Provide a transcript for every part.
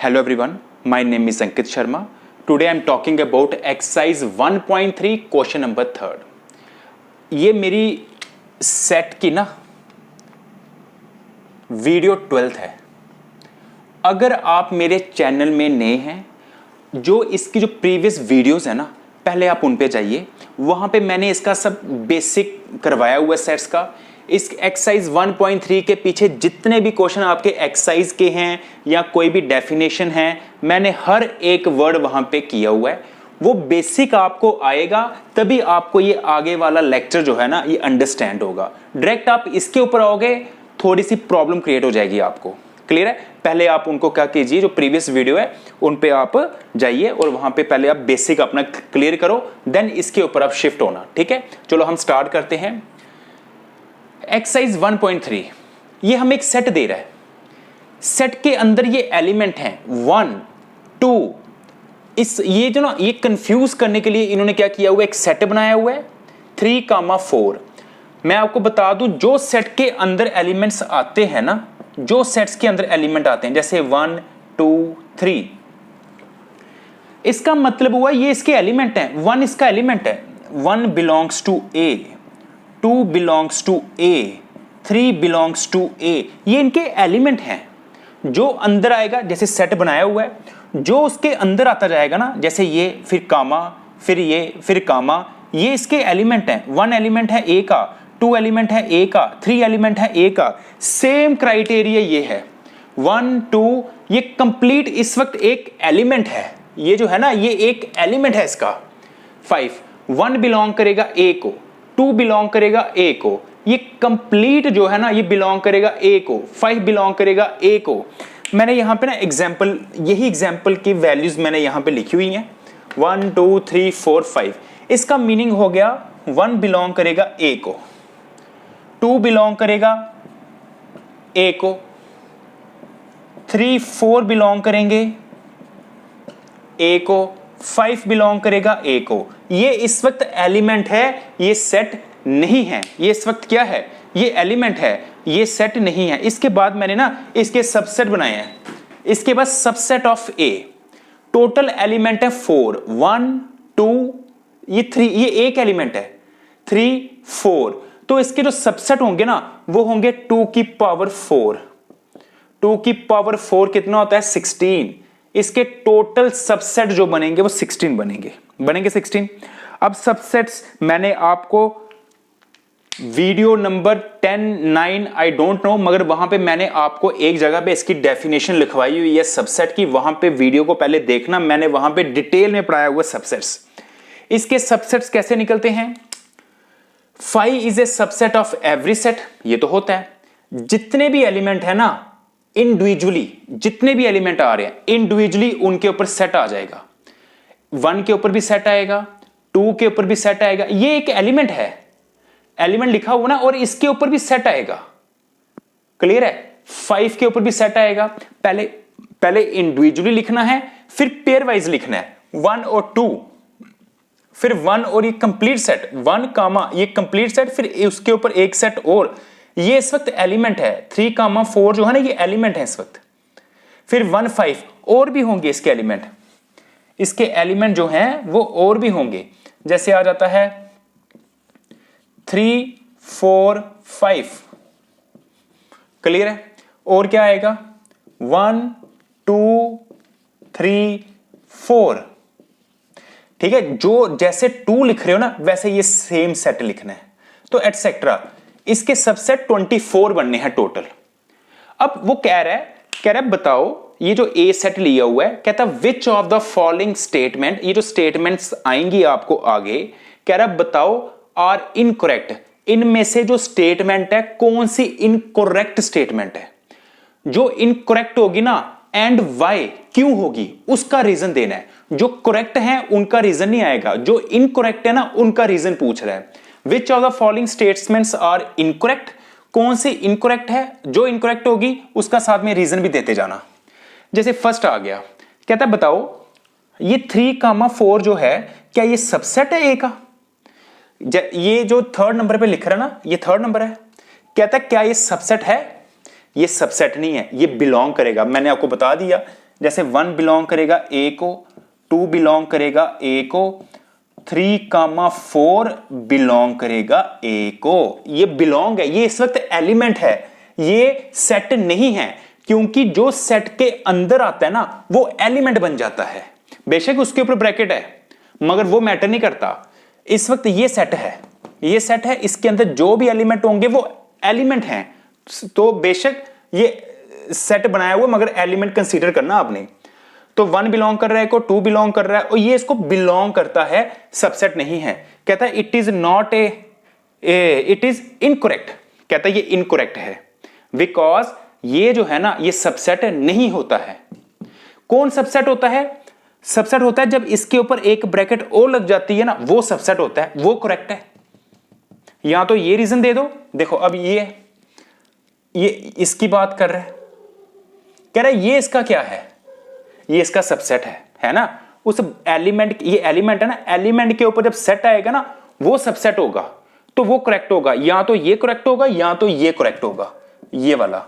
Hello everyone, my name is Ankit Sharma. Today I am talking about exercise 1.3 question number 3. ये मेरी set की ना video 12th है. अगर आप मेरे चैनल में नए हैं, जो इसकी जो प्रीवियस वीडियोस है ना, पहले आप उन पे जाइए. वहाँ पे मैंने इसका सब बेसिक करवाया हुआ सेट्स का. इस एक्सरसाइज 1.3 के पीछे जितने भी क्वेश्चन आपके एक्सरसाइज के हैं या कोई भी डेफिनेशन है, मैंने हर एक वर्ड वहाँ पे किया हुआ है. वो बेसिक आपको आएगा, तभी आपको ये आगे वाला लेक्चर जो है ना, ये अंडरस्टैंड होगा. डायरेक्ट आप इसके ऊपर आओगे, थोड़ी सी प्रॉब्लम क्रिएट हो जाएगी आपको. क्लियर है? पहले आप उनको क्या कीजिए, जो प्रीवियस वीडियो है उन पे आप जाइए और वहां पे पहले आप बेसिक अपना क्लियर करो, देन इसके ऊपर आप शिफ्ट होना. ठीक है, चलो हम स्टार्ट करते हैं. एक्सरसाइज 1.3 ये हमें एक सेट दे रहा है. सेट के अंदर ये एलिमेंट हैं 1, 2. इस ये जो ना, ये कंफ्यूज करने के लिए इन्होंने क्या किया हुआ, एक सेट बनाया हुआ है 3, 4. मैं आपको बता दूं, जो सेट के अंदर एलिमेंट्स आते हैं ना, जो सेट्स के अंदर एलिमेंट आते हैं, जैसे 1, 2, 3, इसका मतलब हुआ ये इसके एलिमेंट हैं. 1 इसका एलिमेंट है. 1 belongs to A, 2 belongs to A, 3 belongs to A. ये इनके एलिमेंट हैं. जो अंदर आएगा, जैसे सेट बनाया हुआ है, जो उसके अंदर आता जाएगा ना, जैसे ये, फिर कामा, फिर ये, फिर कामा, ये इसके एलिमेंट हैं. 1 एलिमेंट है ए का, 2 एलिमेंट है ए का, 3 एलिमेंट है ए का. सेम क्राइटेरिया ये है. 1, 2 ये कंप्लीट इस वक्त एक एलिमेंट है. ये जो है ना, ये एक एलिमेंट है इसका. 5 1 बिलोंग करेगा ए को, 2 बिलोंग करेगा ए को. ये कंप्लीट जो है ना, ये बिलोंग करेगा ए को. 5 बिलोंग करेगा ए को. मैंने यहां पे ना एग्जांपल, यही एग्जांपल की वैल्यूज मैंने यहां पे लिखी हुई हैं. 1, 2, 3, 4, 5. इसका मीनिंग हो गया 1 बिलोंग करेगा ए को, 2 बिलोंग करेगा ए को, 3, 4 बिलोंग करेंगे ए को, 5 बिलोंग करेगा ए को. ये इस वक्त एलिमेंट है, ये सेट नहीं है. ये इस वक्त क्या है, ये एलिमेंट है, ये सेट नहीं है. इसके बाद मैंने ना इसके सबसेट बनाए हैं. इसके बाद subset of A. Total element है 4, 1, 2, ये 3, ये एक एलिमेंट है 3, 4. तो इसके जो सबसेट होंगे ना, वो होंगे 2 की पावर 4. 2 की पावर 4 कितना होता है, 16. इसके टोटल सबसेट जो बनेंगे वो 16 बनेंगे 16. अब सबसेट्स मैंने आपको video number 10, 9 I don't know, मगर वहां पे मैंने आपको एक जगह पे इसकी डेफिनेशन लिखवाई हुई है सबसेट की. वहां पे वीडियो को पहले देखना, मैंने वहां पे डिटेल में पढ़ाया हुआ सबसेट्स. इसके सबसेट्स कैसे निकलते हैं. 5 is a subset of every set. ये तो होता है, जितने भी एलिमेंट है ना, इंडिविजुअली जितने भी एलिमेंट आ रहे हैं, इंडिविजुअली उनके ऊपर सेट आ जाएगा. 1 के ऊपर भी सेट आएगा, 2 के ऊपर भी सेट आएगा. ये एक एलिमेंट है, एलिमेंट लिखा हुआ ना, और इसके ऊपर भी सेट आएगा. क्लियर है? 5 के ऊपर भी सेट आएगा. पहले इंडिविजुअली लिखना है, फिर पेयर वाइज लिखना है. 1 और 2, फिर 1 और ये कंप्लीट सेट, 1 कामा ये कंप्लीट सेट, फिर उसके ऊपर एक सेट और. ये इस वक्त एलिमेंट है. 3, 4 जो है ना, ये एलिमेंट है इस वक्त. फिर 1, 5 और भी होंगे इसके एलिमेंट. इसके एलिमेंट जो हैं वो और भी होंगे. जैसे आ जाता है 3, 4, 5. क्लियर है? और क्या आएगा, 1, 2, 3, 4. ठीक है, जो जैसे 2 लिख रहे हो ना, वैसे ये सेम सेट लिखना है. तो एटसेट्रा. इसके सबसेट 24 बनने हैं टोटल. अब वो कह रहा है बताओ, ये जो ए सेट लिया हुआ है, कहता है which of the following statement, ये जो स्टेटमेंट्स आएंगी आपको आगे, कह रहा है बताओ आर इनकरेक्ट. इनमें से जो स्टेटमेंट है, कौन सी इनकरेक्ट स्टेटमेंट है. जो इनकरेक्ट होगी ना, एंड वाई, क्यों होगी, उसका रीजन देना है. जो करेक्ट है उनका रीजन नहीं आएगा, जो इनकरेक्ट है ना, उनका रीजन पूछ रहा है. Which of the following statements are incorrect, कौन सी इनकरेक्ट है. जो इनकरेक्ट होगी उसका साथ में रीजन भी देते जाना. जैसे फर्स्ट आ गया, कहता है बताओ ये 3, 4 जो है, क्या ये सबसेट है ए का. ये जो थर्ड नंबर पे लिख रहा है ना, ये थर्ड नंबर है. कहता है क्या ये सबसेट है. ये सबसेट नहीं है, ये बिलोंग करेगा. मैंने आपको बता दिया जैसे 1 बिलोंग करेगा ए को, 2 बिलोंग करेगा ए को, 3,4 बिलोंग करेगा ए को। ये बिलोंग है, ये इस वक्त एलिमेंट है, ये सेट नहीं है, क्योंकि जो सेट के अंदर आता है ना वो एलिमेंट बन जाता है। बेशक उसके ऊपर ब्रैकेट है मगर वो मैटर नहीं करता। इस वक्त ये सेट है, ये सेट है, इसके अंदर जो भी एलिमेंट होंगे वो एलिमेंट हैं। तो बेशक ये सेट बनाया हुआ मगर एलिमेंट कंसीडर करना आपने। तो 1 बिलोंग कर रहा है को, 2 बिलोंग कर रहा है और ये इसको बिलोंग करता है, सबसेट नहीं है। कहता है it is not it is incorrect, कहता है ये इनकरेक्ट है बिकॉज ये जो है ना ये सबसेट नहीं होता है। कौन सबसेट होता है? सबसेट होता है जब इसके ऊपर एक ब्रैकेट और लग जाती है ना, वो सबसेट होता है, वो करेक्ट है। या तो ये रीजन दे दो, देखो अब ये इसकी बात कर रहा है, कह रहा है ये इसका क्या है, ये इसका सबसेट है ना। उस एलिमेंट, ये एलिमेंट है ना, एलिमेंट के ऊपर जब सेट आएगा ना वो सबसेट होगा, तो वो करेक्ट होगा। या तो ये करेक्ट होगा या तो ये करेक्ट होगा, ये वाला।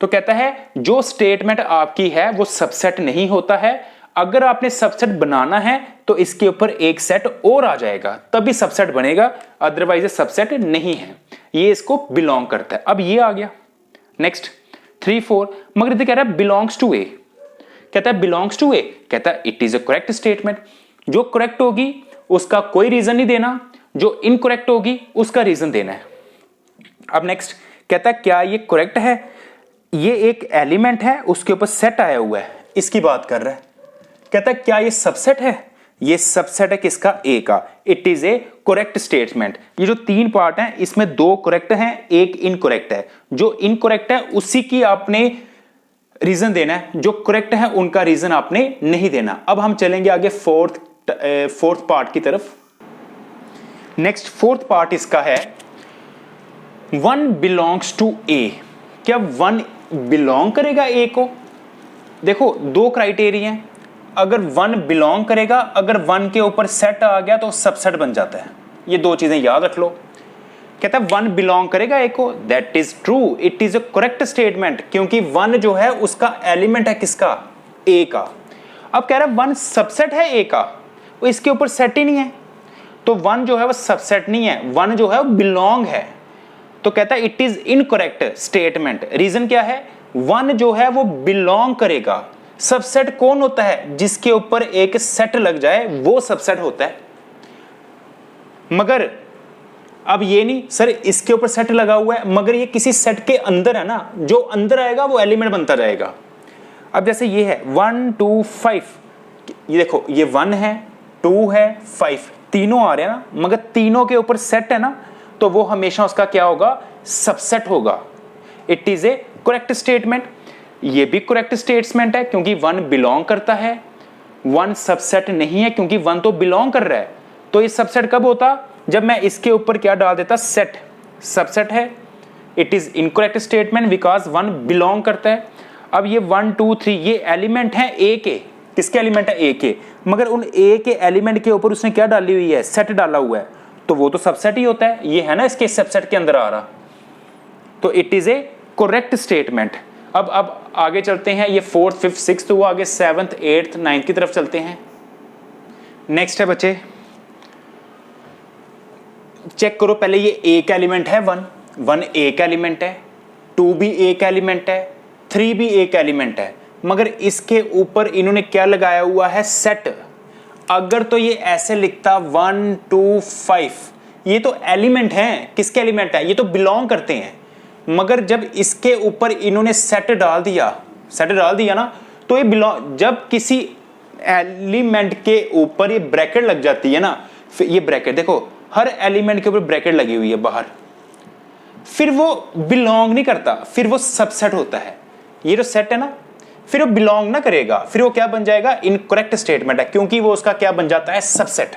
तो कहता है जो स्टेटमेंट आपकी है वो सबसेट नहीं होता है। अगर आपने सबसेट बनाना है तो इसके ऊपर एक सेट और आ जाएगा तभी सबसेट बनेगा, अदरवाइज ये सबसेट नहीं है, ये इसको बिलोंग करता है। अब ये आ गया नेक्स्ट 3, 4, मगर इधर कह रहा है बिलोंग्स टू ए, कहता है बिलोंग्स टू ए, कहता है it is a correct statement. जो करेक्ट होगी उसका कोई रीजन नहीं देना, जो इनकरेक्ट होगी उसका रीजन देना है। अब नेक्स्ट कहता है क्या ये करेक्ट है, ये एक एलिमेंट है उसके ऊपर सेट आया हुआ है, इसकी बात कर रहा है। कहता है क्या ये सबसेट है, ये सबसेट है किसका? ए का। It is a correct statement. ये जो 3 पार्ट हैं इसमें 2 करेक्ट हैं, एक इनकरेक्ट है। जो इनकरेक्ट है उसी की आपने रीजन देना है, जो करेक्ट है उनका रीजन आपने नहीं देना। अब हम चलेंगे आगे फोर्थ पार्ट की तरफ। नेक्स्ट 4th पार्ट इसका है 1 बिलोंग्स टू ए। क्या 1 बिलोंग करेगा ए को? देखो 2 क्राइटेरिया हैं, अगर 1 बिलोंग करेगा, अगर 1 के ऊपर सेट आ गया तो सबसेट बन जाता है। ये 2 चीजें याद रख लो। कहता है 1 बिलोंग करेगा ए को, that is true, it is a correct statement, क्योंकि 1 जो है उसका एलिमेंट है किसका? ए का। अब कह रहा है 1 सबसेट है ए का, वो इसके ऊपर सेट ही नहीं है, तो 1 जो है वो सबसेट नहीं है, 1 जो है वो बिलोंग है। तो कहता है it is incorrect statement. Reason क्या है? 1 जो है वो बिलोंग करेगा। सबसेट कौन होता है? जिसके ऊपर एक सेट लग जाए वो सबसेट होता है। मगर अब ये नहीं सर इसके ऊपर सेट लगा हुआ है मगर ये किसी सेट के अंदर है ना, जो अंदर आएगा वो एलिमेंट बनता जाएगा। अब जैसे ये है 1 2 5, ये देखो ये 1 है 2 है 5, तीनों आ रहे हैं ना, मगर तीनों के ऊपर सेट है ना, तो वो हमेशा उसका क्या होगा? सबसेट होगा। It is a correct statement. ये भी करेक्ट स्टेटमेंट है क्योंकि 1 बिलोंग करता है, 1 सबसेट नहीं है क्योंकि 1 तो बिलोंग कर रहा है। तो ये सबसेट कब होता? जब मैं इसके ऊपर क्या डाल देता? सेट। सबसेट है। It is incorrect statement because 1 belong करता है। अब ये 1 2 3 ये एलिमेंट है ए के। किसके एलिमेंट है? ए के। मगर उन ए के एलिमेंट के ऊपर उसने क्या डाली हुई है? सेट डाला हुआ है, तो वो तो सबसेट ही होता है। ये है ना इसके सबसेट के अंदर आ रहा, तो it is a correct statement. अब आगे चलते हैं, ये 4th 5th 6th हुआ, आगे 7th 8th 9th की तरफ चलते हैं। नेक्स्ट है बच्चे, चेक करो पहले, ये एक एलिमेंट है 1 एक एलिमेंट है, 2 भी एक एलिमेंट है, 3 भी एक एलिमेंट है, मगर इसके ऊपर इन्होंने क्या लगाया हुआ है? सेट। अगर तो ये ऐसे लिखता 1 2 5, ये तो एलिमेंट हैं। किसके एलिमेंट है? ये तो बिलोंग करते हैं। मगर जब इसके ऊपर इन्होंने सेट डाल दिया ना, तो ये बिलोंग, जब किसी एलिमेंट के ऊपर ये ब्रैकेट लग जाती है ना, फिर ये ब्रैकेट देखो हर एलिमेंट के ऊपर ब्रैकेट लगी हुई है बाहर, फिर वो बिलोंग नहीं करता, फिर वो सबसेट होता है। ये जो सेट है ना, फिर वो बिलोंग ना करेगा, फिर वो क्या बन जाएगा? इनकरेक्ट स्टेटमेंट है, क्योंकि वो उसका क्या बन जाता है? सबसेट।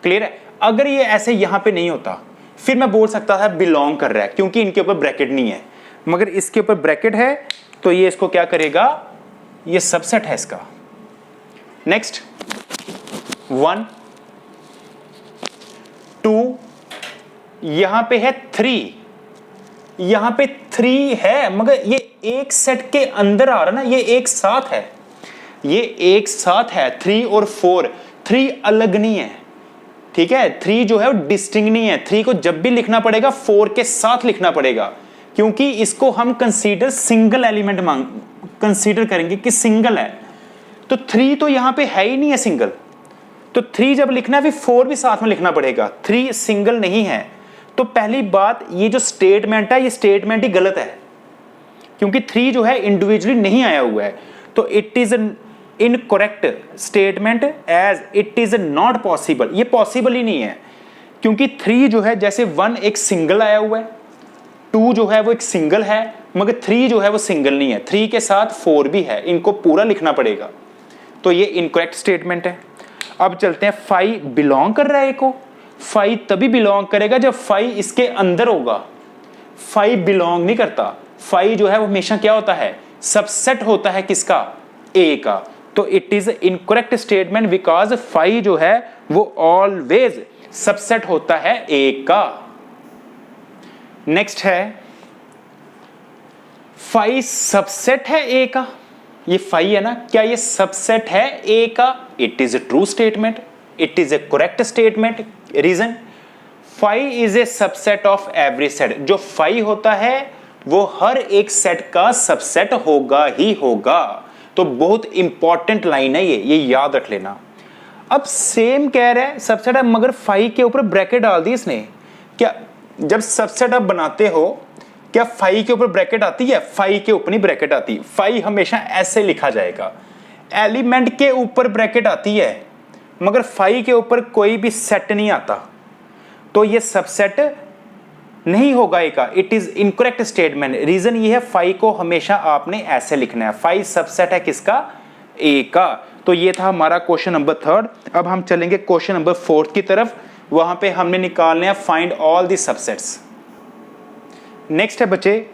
क्लियर है? अगर ये ऐसे यहां पे नहीं होता फिर मैं बोल सकता था बिलोंग कर रहा है, क्योंकि इनके ऊपर ब्रैकेट नहीं है, मगर इसके ऊपर ब्रैकेट है तो ये इसको क्या करेगा? ये सबसेट है इसका। नेक्स्ट 1 2, यहां पे है 3, यहां पे 3 है, मगर ये एक सेट के अंदर आ रहा ना, ये एक साथ है, ये एक साथ है। 3 और 4, 3 अलग नहीं है, ठीक है। 3 जो है वो डिस्टिंक्ट नहीं है। 3 को जब भी लिखना पड़ेगा 4 के साथ लिखना पड़ेगा, क्योंकि इसको हम कंसीडर सिंगल एलिमेंट कंसीडर करेंगे कि सिंगल है। तो 3 तो यहां पे है ही नहीं है सिंगल, तो 3 जब लिखना है फिर 4 भी साथ में लिखना पड़ेगा। 3 सिंगल नहीं है। तो पहली बात, ये जो स्टेटमेंट है ये स्टेटमेंट ही गलत है, क्योंकि 3 जो है इंडिविजुअली नहीं आया हुआ है। तो it is incorrect statement as it is not possible, ये पॉसिबल ही नहीं है, क्योंकि 3 जो है जैसे 1 एक सिंगल आया हुआ है, 2 जो है वो एक सिंगल है, मगर 3 जो है वो सिंगल नहीं है। 3 के साथ 4 भी है, इनको पूरा लिखना पड़ेगा। तो ये इनकरेक्ट स्टेटमेंट है। अब चलते हैं, 5 बिलोंग कर रहा है को, 5 तभी बिलोंग करेगा जब 5 इसके अंदर होगा। 5 बिलोंग नहीं करता। 5 जो है वो हमेशा क्या होता है, सबसेट होता है किसका, ए का। तो it is incorrect statement because 5 जो है वो ऑलवेज सबसेट होता है ए का। नेक्स्ट है, 5 सबसेट है ए का। ये 5 है ना, क्या ये सबसेट है ए का? It is a true statement, it is a correct statement. Reason, 5 is a subset of every set. जो 5 होता है वो हर एक सेट का सबसेट होगा ही होगा। तो बहुत इंपॉर्टेंट लाइन है ये याद रख लेना। अब सेम कह रहा है सबसेट है, मगर 5 के ऊपर ब्रैकेट डाल दी इसने। क्या जब सबसेट आप बनाते हो क्या 5 के ऊपर ब्रैकेट आती है? 5 के ऊपर नहीं ब्रैकेट आती। 5 हमेशा ऐसे लिखा जाएगा। एलिमेंट के ऊपर ब्रैकेट आती है, मगर 5 के ऊपर कोई भी सेट नहीं आता, तो ये सबसेट नहीं होगा ए का। It is incorrect statement. Reason ये है, 5 को हमेशा आपने ऐसे लिखना है। 5 सबसेट है किसका? ए का। तो ये था हमारा क्वेश्चन नंबर 3। अब हम चलेंगे क्वेश्चन नंबर 4 की तरफ। वहां पे हमने निकालने हैं find all the subsets. Next है बच्चे,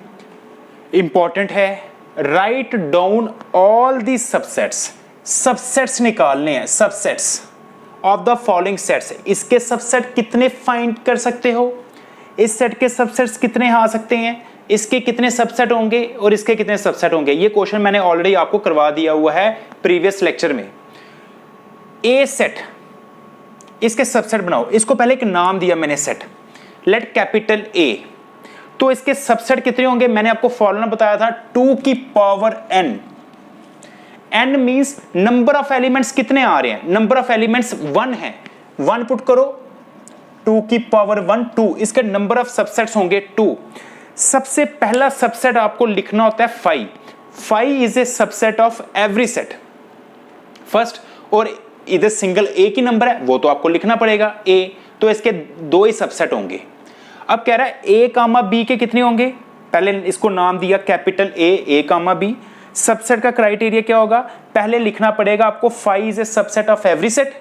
इंपॉर्टेंट है, write down all the subsets. Subsets निकालने हैं, subsets of the following sets. इसके सबसेट कितने फाइंड कर सकते हो? इस सेट के सबसेट्स कितने आ सकते हैं? इसके कितने सबसेट होंगे और इसके कितने सबसेट होंगे? ये क्वेश्चन मैंने ऑलरेडी आपको करवा दिया हुआ है प्रीवियस लेक्चर में। ए सेट, इसके सबसेट बनाओ। इसको पहले एक नाम दिया मैंने, सेट, लेट कैपिटल ए। तो इसके सबसेट कितने होंगे? मैंने आपको फॉर्मूला बताया था 2 की power n। n means number of elements कितने आ रहे हैं? नंबर ऑफ एलिमेंट्स 1 है, 1 पुट करो, 2 की पावर 1 2। इसके नंबर ऑफ सबसेट्स होंगे 2। सबसे पहला सबसेट आपको लिखना होता है 5। 5 is a subset of every set first. और इधर सिंगल ए की नंबर है, वो तो आपको लिखना पड़ेगा ए। तो इसके 2 ही सबसेट होंगे। अब कह रहा है ए कामा बी के कितने होंगे? पहले इसको नाम दिया capital A comma B. Subset का क्राइटेरिया क्या होगा? पहले लिखना पड़ेगा आपको 5 is a subset of every set.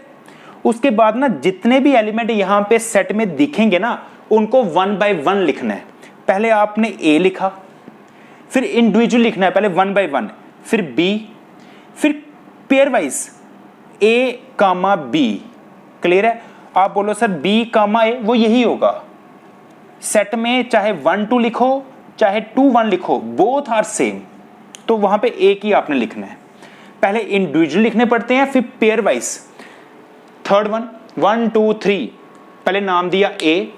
उसके बाद ना जितने भी एलिमेंट यहां पे सेट में दिखेंगे ना, उनको 1 बाय 1 लिखना है। पहले आपने ए लिखा, फिर इंडिविजुअल लिखना है, पहले 1 बाय 1, फिर बी, फिर पेयर वाइज ए कामा बी। क्लियर है? आप बोलो सर बी कामा ए, वो यही होगा। सेट में चाहे 1 2 लिखो चाहे 2 1 लिखो, बोथ आर सेम। तो वहां पे एक ही आपने लिखना है। पहले इंडिविजुअल लिखने पड़ते हैं, फिर पेयर वाइज। थर्ड वन 1 2 3, पहले नाम दिया ए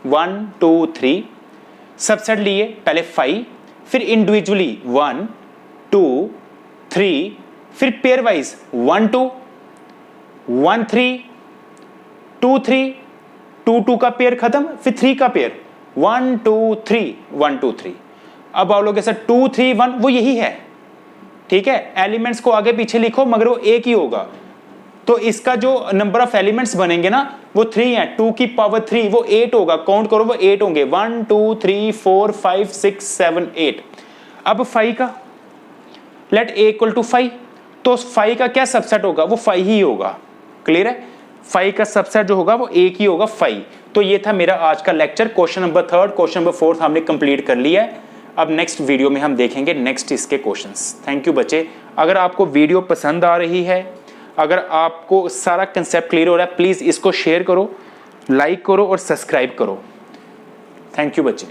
1 2 3, सबसेट लिए पहले 5, फिर इंडिविजुअली 1 2 3, फिर पेयर वाइज 1 2 1 3 2 3, 2 2 का पेयर खत्म, फिर 3 का पेयर 1 2 3 1 2 3। अब आप लोग सर 2 3 1, वो यही है, ठीक है। एलिमेंट्स को आगे पीछे लिखो मगर वो एक ही होगा। तो इसका जो नंबर ऑफ एलिमेंट्स बनेंगे ना वो 3 है। 2 की पावर 3 वो 8 होगा। काउंट करो, वो 8 होंगे। 1 2 3 4 5 6 7 8। अब 5 का लेट ए इक्वल टू 5, तो 5 का क्या सबसेट होगा? वो 5 ही होगा। क्लियर है? 5 का सबसेट जो होगा वो एक ही होगा, 5। तो ये था मेरा आज का lecture. Question number 3, question number 4 हमने कंप्लीट कर लिया है। अब नेक्स्ट वीडियो में हम देखेंगे नेक्स्ट इसके क्वेश्चंस। थैंक यू बच्चे। अगर आपको वीडियो पसंद आ रही है, अगर आपको सारा कंसेप्ट क्लियर हो रहा है, प्लीज़ इसको शेयर करो, लाइक करो और सब्सक्राइब करो। थैंक यू बच्चे।